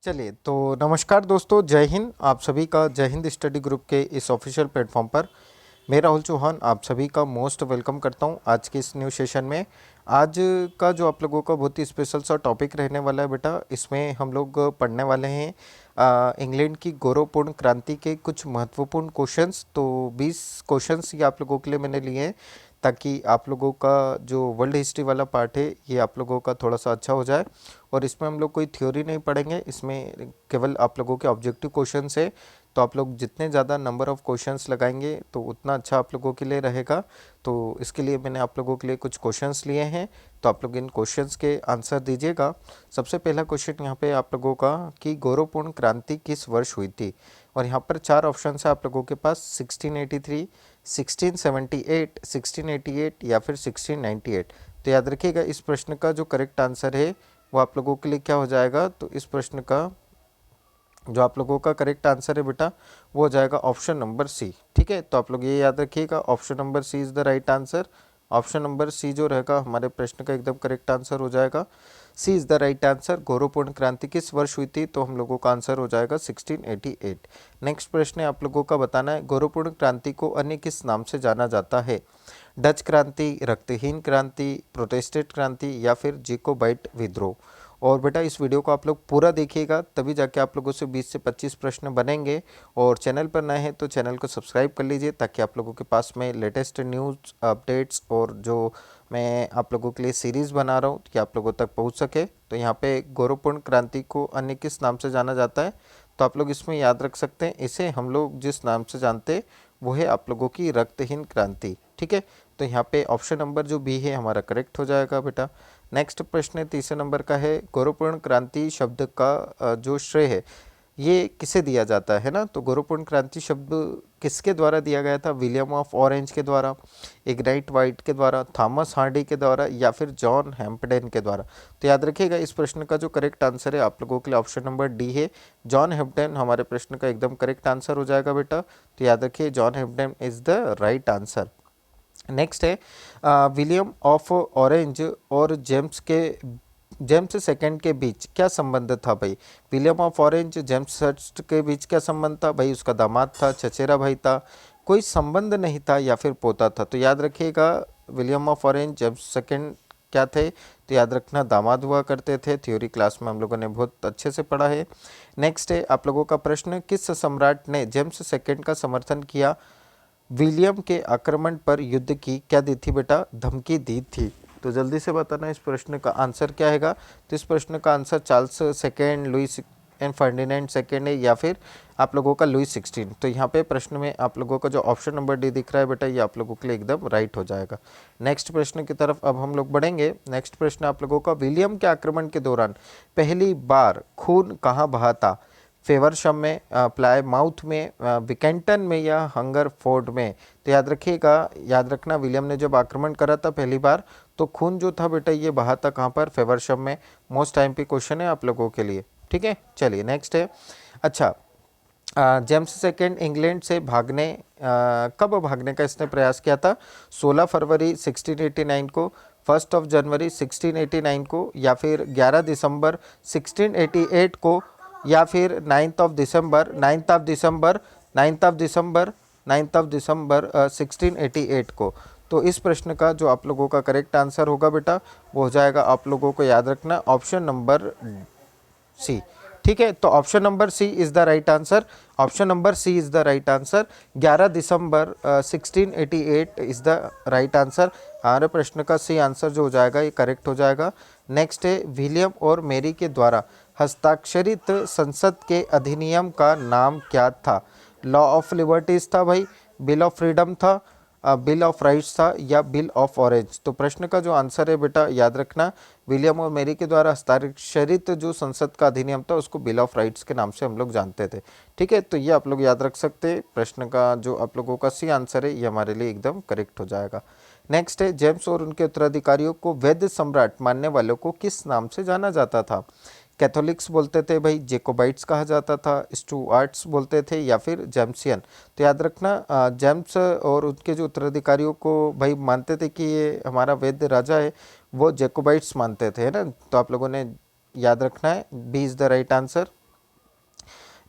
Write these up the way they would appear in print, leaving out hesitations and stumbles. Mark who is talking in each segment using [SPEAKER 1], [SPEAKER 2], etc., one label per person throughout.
[SPEAKER 1] चलिए तो नमस्कार दोस्तों, जय हिंद। आप सभी का जय हिंद स्टडी ग्रुप के इस ऑफिशियल प्लेटफॉर्म पर मैं राहुल चौहान आप सभी का मोस्ट वेलकम करता हूं आज के इस न्यू सेशन में। आज का जो आप लोगों का बहुत ही स्पेशल सा टॉपिक रहने वाला है बेटा, इसमें हम लोग पढ़ने वाले हैं इंग्लैंड की गौरवपूर्ण क्रांति के कुछ महत्वपूर्ण क्वेश्चंस। तो 20 क्वेश्चंस ये आप लोगों के लिए मैंने लिए हैं ताकि आप लोगों का जो वर्ल्ड हिस्ट्री वाला पार्ट है ये आप लोगों का थोड़ा सा अच्छा हो जाए। और इसमें हम लोग कोई थ्योरी नहीं पढ़ेंगे, इसमें केवल आप लोगों के ऑब्जेक्टिव क्वेश्चंस है। तो आप लोग जितने ज़्यादा नंबर ऑफ़ क्वेश्चंस लगाएंगे तो उतना अच्छा आप लोगों के लिए रहेगा। तो इसके लिए मैंने आप लोगों के लिए कुछ क्वेश्चंस लिए हैं, तो आप लोग इन क्वेश्चंस के आंसर दीजिएगा। सबसे पहला क्वेश्चन यहाँ पे आप लोगों का कि गौरवपूर्ण क्रांति किस वर्ष हुई थी। और यहाँ पर 4 ऑप्शन है आप लोगों के पास, 1683, 1678, 1688 या फिर 1698। तो याद रखिएगा इस प्रश्न का जो करेक्ट आंसर है वो आप लोगों के लिए क्या हो जाएगा। तो इस प्रश्न का जो आप लोगों का करेक्ट आंसर है बेटा वो हो जाएगा ऑप्शन नंबर सी। ठीक है, तो आप लोग ये याद रखिएगा, option number C is the right answer. Option number C जो रहेगा हमारे प्रश्न का एकदम करेक्ट आंसर हो जाएगा। सी इज़ द राइट आंसर। गौरवपूर्ण क्रांति किस वर्ष हुई थी, तो हम लोगों का आंसर हो जाएगा 1688। नेक्स्ट प्रश्न है आप लोगों का बताना है गौरवपूर्ण क्रांति को अन्य किस नाम से जाना जाता है। डच क्रांति, रक्तहीन क्रांति, प्रोटेस्टेंट क्रांति या फिर जेकोबाइट विद्रोह। और बेटा इस वीडियो को आप लोग पूरा देखिएगा, तभी जाके आप लोगों से 20 से 25 प्रश्न बनेंगे। और चैनल पर नए हैं तो चैनल को सब्सक्राइब कर लीजिए ताकि आप लोगों के पास में लेटेस्ट न्यूज़ अपडेट्स और जो मैं आप लोगों के लिए सीरीज़ बना रहा हूँ कि आप लोगों तक पहुँच सके। तो यहाँ पे गौरवपूर्ण क्रांति को अन्य किस नाम से जाना जाता है, तो आप लोग इसमें याद रख सकते हैं, इसे हम लोग जिस नाम से जानते हैं वो है आप लोगों की रक्तहीन क्रांति। ठीक है, तो यहाँ पे ऑप्शन नंबर जो बी है हमारा करेक्ट हो जाएगा बेटा। नेक्स्ट प्रश्न तीसरे नंबर का है गौरवपूर्ण क्रांति शब्द का जो श्रेय है ये किसे दिया जाता है ना। तो गौरवपूर्ण क्रांति शब्द किसके द्वारा दिया गया था, विलियम ऑफ ऑरेंज के द्वारा, इग्नाइट वाइट के द्वारा, थॉमस हार्डी के द्वारा या फिर जॉन हैम्पडेन के द्वारा। तो याद रखिएगा इस प्रश्न का जो करेक्ट आंसर है आप लोगों के लिए ऑप्शन नंबर डी है, जॉन हैम्पडेन हमारे प्रश्न का एकदम करेक्ट आंसर हो जाएगा बेटा। तो याद रखिए John Hampden is the right answer. Next है विलियम ऑफ ऑरेंज और जेम्स सेकंड के बीच क्या संबंध था भाई। William of orange James first के बीच क्या संबंध था भाई, उसका दामाद था, चचेरा भाई था, कोई संबंध नहीं था या फिर पोता था। तो याद रखिएगा William of orange James second क्या थे, तो याद रखना दामाद हुआ करते थे। थ्योरी क्लास में हम लोगों ने बहुत अच्छे से पढ़ा है। नेक्स्ट है आप लोगों का प्रश्न किस सम्राट ने जेम्स सेकंड का समर्थन किया, विलियम के आक्रमण पर युद्ध की क्या दी थी बेटा, धमकी दी थी। तो जल्दी से बताना इस प्रश्न का आंसर क्या हैगा। तो इस प्रश्न का answer Charles second, Louis and Ferdinand second है या फिर आप लोगों का लुइस 16। तो यहाँ पे प्रश्न में आप लोगों का जो ऑप्शन नंबर डी दिख रहा है बेटा ये आप लोगों के लिए एकदम राइट हो जाएगा। नेक्स्ट प्रश्न की तरफ अब हम लोग बढ़ेंगे। नेक्स्ट प्रश्न आप लोगों का विलियम के आक्रमण के दौरान पहली बार खून कहाँ बहा था, फेवरशम में, प्लायमाउथ में, विकेंटन में या हंगरफोर्ड में। तो याद रखिएगा, याद रखना विलियम ने जब आक्रमण करा था पहली बार तो खून जो था बेटा ये बहा था कहाँ पर, फेवरशम में। मोस्ट टाइम पे क्वेश्चन है आप लोगों के लिए। ठीक है, चलिए नेक्स्ट है। अच्छा, जेम्स सेकेंड इंग्लैंड से कब भागने का इसने प्रयास किया था, 16 फरवरी 1689 को, 1 जनवरी 1689 को या फिर 11 दिसंबर 1688 को या फिर 9 दिसंबर 1688 को। तो इस प्रश्न का जो आप लोगों का करेक्ट आंसर होगा बेटा वो हो जाएगा आप लोगों को याद रखना ऑप्शन नंबर सी। ठीक है, तो option number C is the right answer. Option number C is the right answer. 11 December 1688 is the right answer. हमारे प्रश्न का सी आंसर जो हो जाएगा ये करेक्ट हो जाएगा। नेक्स्ट है विलियम और मेरी के द्वारा हस्ताक्षरित संसद के अधिनियम का नाम क्या था, लॉ ऑफ लिबर्टीज था भाई, बिल ऑफ फ्रीडम था, बिल ऑफ राइट्स था या बिल ऑफ ऑरेंज। तो प्रश्न का जो आंसर है बेटा याद रखना विलियम और मेरी के द्वारा हस्ताक्षरित जो संसद का अधिनियम था उसको बिल ऑफ राइट्स के नाम से हम लोग जानते थे। ठीक है, तो ये आप लोग याद रख सकते हैं। प्रश्न का जो आप लोगों का सी आंसर है ये हमारे लिए एकदम करेक्ट हो जाएगा। नेक्स्ट है जेम्स और उनके उत्तराधिकारियों को वैध सम्राट मानने वालों को किस नाम से जाना जाता था, कैथोलिक्स बोलते थे भाई, जेकोबाइट्स कहा जाता था, स्टुअर्ट्स बोलते थे या फिर जेम्सियन। तो याद रखना जेम्स और उनके जो उत्तराधिकारियों को भाई मानते थे कि ये हमारा वैद्य राजा है, वो जेकोबाइट्स मानते थे, है ना। तो आप लोगों ने याद रखना है B is the right answer.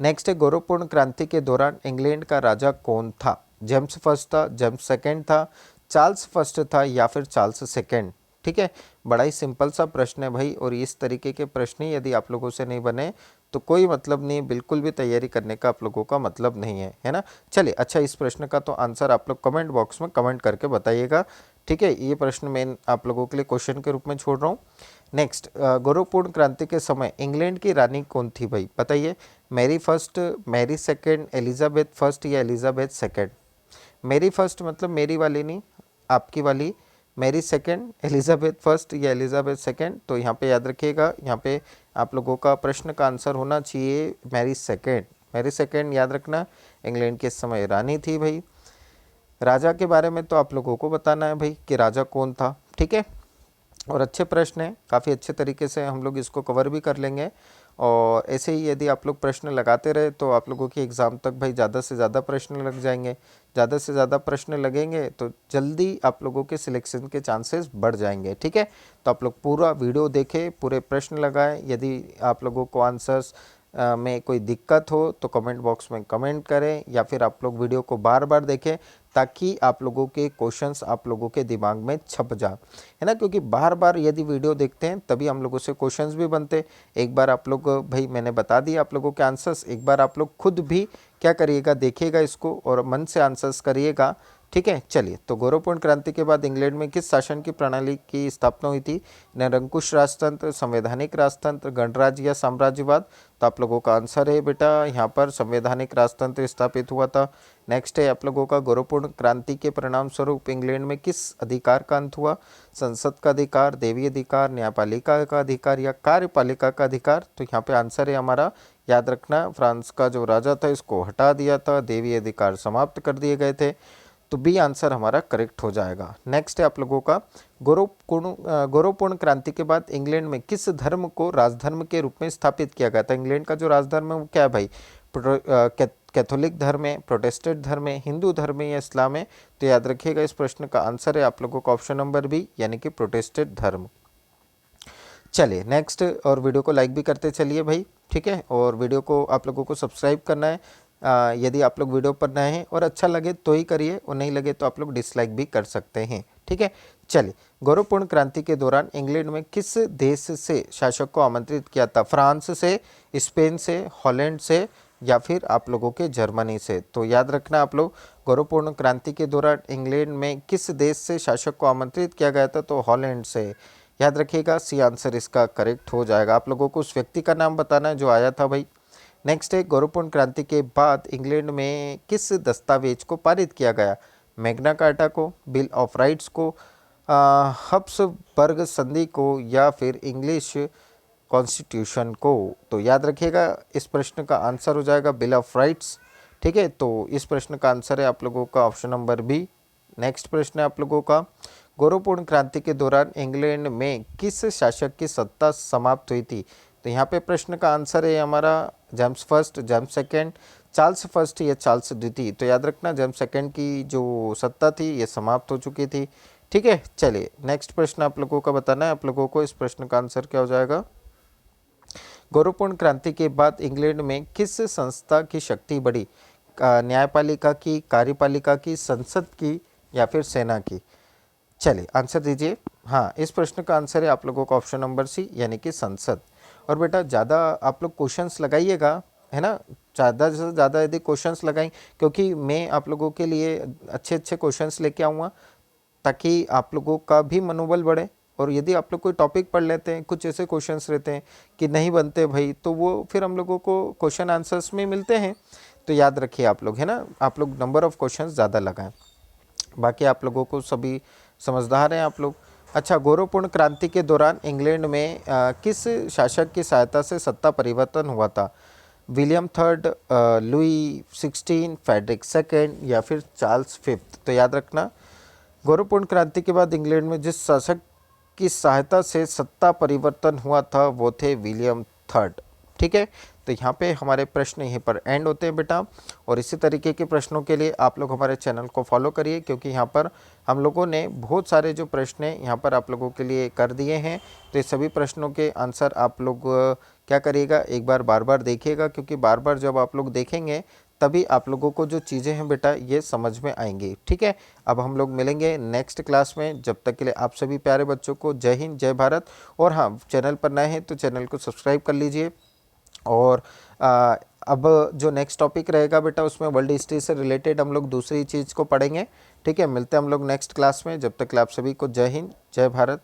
[SPEAKER 1] Next है गौरवपूर्ण क्रांति के दौरान इंग्लैंड का राजा कौन था? जेम्स फर्स्ट था, जेम्स सेकंड था, चार्ल्स फर्स्ट था या फिर चार्ल्स सेकंड? ठीक है, बड़ा ही सिंपल सा प्रश्न है भाई, और इस तरीके के प्रश्न ही यदि आप लोगों से नहीं बने तो कोई मतलब नहीं, बिल्कुल भी तैयारी करने का आप लोगों का मतलब नहीं है ना। चलिए, अच्छा इस प्रश्न का तो आंसर आप लोग कमेंट बॉक्स में कमेंट करके बताइएगा। ठीक है, ये प्रश्न मैं आप लोगों के लिए क्वेश्चन के रूप में छोड़ रहा हूँ। नेक्स्ट, गौरवपूर्ण क्रांति के समय इंग्लैंड की रानी कौन थी भाई? बताइए, Mary first, Mary second, Elizabeth first या एलिजाबेथ सेकेंड? मेरी फर्स्ट मतलब मेरी वाली नहीं, आपकी वाली, मेरी सेकंड, एलिजाबेथ फर्स्ट या एलिजाबेथ सेकंड? तो यहाँ पे याद रखिएगा, यहाँ पे आप लोगों का प्रश्न का आंसर होना चाहिए मैरी सेकंड। मैरी सेकंड याद रखना, इंग्लैंड के समय रानी थी भाई। राजा के बारे में तो आप लोगों को बताना है भाई कि राजा कौन था। ठीक है, और अच्छे प्रश्न हैं, काफ़ी अच्छे तरीके से हम लोग इसको कवर भी कर लेंगे। और ऐसे ही यदि आप लोग प्रश्न लगाते रहे तो आप लोगों की एग्ज़ाम तक भाई ज़्यादा से ज़्यादा प्रश्न लग जाएंगे। ज़्यादा से ज़्यादा प्रश्न लगेंगे तो जल्दी आप लोगों के सिलेक्शन के चांसेस बढ़ जाएंगे। ठीक है, तो आप लोग पूरा वीडियो देखें, पूरे प्रश्न लगाएं। यदि आप लोगों को आंसर्स में कोई दिक्कत हो तो कमेंट बॉक्स में कमेंट करें, या फिर आप लोग वीडियो को बार बार देखें ताकि आप लोगों के क्वेश्चंस आप लोगों के दिमाग में छप जाए, है ना। क्योंकि बार बार यदि वीडियो देखते हैं तभी हम लोगों से क्वेश्चंस भी बनते। एक बार आप लोग भाई मैंने बता दिया आप लोगों के आंसर्स, एक बार आप लोग खुद भी क्या करिएगा, देखिएगा इसको और मन से आंसर्स करिएगा। ठीक है, चलिए, तो गौरवपूर्ण क्रांति के बाद इंग्लैंड में किस शासन की प्रणाली की स्थापना हुई थी? निरंकुश राजतंत्र, संवैधानिक राजतंत्र, गणराज्य या साम्राज्यवाद? तो आप लोगों का आंसर है बेटा यहाँ पर संवैधानिक राजतंत्र स्थापित हुआ था। नेक्स्ट है आप लोगों का गौरवपूर्ण क्रांति के परिणाम स्वरूप इंग्लैंड में किस अधिकार का अंत हुआ? संसद का अधिकार, देवी अधिकार, न्यायपालिका का अधिकार या कार्यपालिका का अधिकार? तो यहाँ पे आंसर है हमारा, याद रखना, फ्रांस का जो राजा था इसको हटा दिया था, देवी अधिकार समाप्त कर दिए गए थे। तो बी आंसर हमारा करेक्ट हो जाएगा। नेक्स्ट है आप लोगों का गौरवपूर्ण क्रांति के बाद इंग्लैंड में किस धर्म को राजधर्म के रूप में स्थापित किया गया था? इंग्लैंड का जो राजधर्म है वो क्या है भाई? कैथोलिक धर्म है, प्रोटेस्टेंट धर्म है, हिंदू धर्म है या इस्लाम है? तो याद रखिएगा इस प्रश्न का आंसर है आप लोगों का ऑप्शन नंबर बी, यानी कि प्रोटेस्टेंट धर्म। चलिए नेक्स्ट, और वीडियो को लाइक भी करते चलिए भाई। ठीक है, और वीडियो को आप लोगों को सब्सक्राइब करना है। यदि आप लोग वीडियो पर नए हैं और अच्छा लगे तो ही करिए, और नहीं लगे तो आप लोग डिसलाइक भी कर सकते हैं। ठीक है, चलिए, गौरवपूर्ण क्रांति के दौरान इंग्लैंड में किस देश से शासक को आमंत्रित किया था? फ्रांस से, स्पेन से, हॉलैंड से या फिर आप लोगों के जर्मनी से? तो याद रखना आप लोग, गौरवपूर्ण क्रांति के दौरान इंग्लैंड में किस देश से शासक को आमंत्रित किया गया था? तो हॉलैंड से। याद रखिएगा, सी आंसर इसका करेक्ट हो जाएगा। आप लोगों को उस व्यक्ति का नाम बताना है जो आया था भाई। नेक्स्ट है, गौरवपूर्ण क्रांति के बाद इंग्लैंड में किस दस्तावेज को पारित किया गया? मैग्ना कार्टा को, बिल ऑफ राइट्स को, हब्सबर्ग संधि को या फिर इंग्लिश कॉन्स्टिट्यूशन को? तो याद रखिएगा इस प्रश्न का आंसर हो जाएगा बिल ऑफ राइट्स। ठीक है, तो इस प्रश्न का आंसर है आप लोगों का ऑप्शन नंबर बी। नेक्स्ट प्रश्न है आप लोगों का, गौरवपूर्ण क्रांति के दौरान इंग्लैंड में किस शासक की सत्ता समाप्त हुई थी? तो यहाँ पे प्रश्न का आंसर है हमारा James first, James second, Charles first या चार्ल्स द्वितीय? तो याद रखना जेम्स सेकंड की जो सत्ता थी ये समाप्त हो चुकी थी। ठीक है, चलिए नेक्स्ट प्रश्न आप लोगों का बताना है। आप लोगों को इस प्रश्न का आंसर क्या हो जाएगा? गौरवपूर्ण क्रांति के बाद इंग्लैंड में किस संस्था की शक्ति बढ़ी? न्यायपालिका की, कार्यपालिका की, संसद की या फिर सेना की? चलिए आंसर दीजिए। हाँ, इस प्रश्न का आंसर है आप लोगों का ऑप्शन नंबर सी, यानी कि संसद। और बेटा ज़्यादा आप लोग क्वेश्चंस लगाइएगा, है ना, ज़्यादा से ज़्यादा यदि क्वेश्चंस लगाएं, क्योंकि मैं आप लोगों के लिए अच्छे अच्छे क्वेश्चंस लेके आऊँगा ताकि आप लोगों का भी मनोबल बढ़े। और यदि आप लोग कोई टॉपिक पढ़ लेते हैं, कुछ ऐसे क्वेश्चंस रहते हैं कि नहीं बनते भाई, तो वो फिर हम लोगों को क्वेश्चन आंसर्स में मिलते हैं। तो याद रखिए आप लोग, है ना, आप लोग नंबर ऑफ़ क्वेश्चंस ज़्यादा लगाएं। बाकी आप लोगों को सभी समझदार हैं आप लोग। अच्छा, गौरवपूर्ण क्रांति के दौरान इंग्लैंड में किस शासक की सहायता से सत्ता परिवर्तन हुआ था? William third, Louis 16, Frederick second या फिर चार्ल्स फिफ्थ? तो याद रखना, गौरवपूर्ण क्रांति के बाद इंग्लैंड में जिस शासक की सहायता से सत्ता परिवर्तन हुआ था वो थे विलियम थर्ड। ठीक है। तो यहाँ पे हमारे प्रश्न यहीं पर एंड होते हैं बेटा, और इसी तरीके के प्रश्नों के लिए आप लोग हमारे चैनल को फॉलो करिए, क्योंकि यहाँ पर हम लोगों ने बहुत सारे जो प्रश्न हैं यहाँ पर आप लोगों के लिए कर दिए हैं। तो ये सभी प्रश्नों के आंसर आप लोग क्या करिएगा, एक बार बार बार देखिएगा, क्योंकि बार बार जब आप लोग देखेंगे तभी आप लोगों को जो चीज़ें हैं बेटा ये समझ में आएंगी। ठीक है, अब हम लोग मिलेंगे नेक्स्ट क्लास में। जब तक के लिए आप सभी प्यारे बच्चों को जय हिंद, जय भारत। और हाँ, चैनल पर नए हैं तो चैनल को सब्सक्राइब कर लीजिए। और अब जो नेक्स्ट टॉपिक रहेगा बेटा उसमें वर्ल्ड हिस्ट्री से रिलेटेड हम लोग दूसरी चीज़ को पढ़ेंगे। ठीक है, मिलते हैं हम लोग नेक्स्ट क्लास में। जब तक के लिए आप सभी को जय हिंद, जय भारत।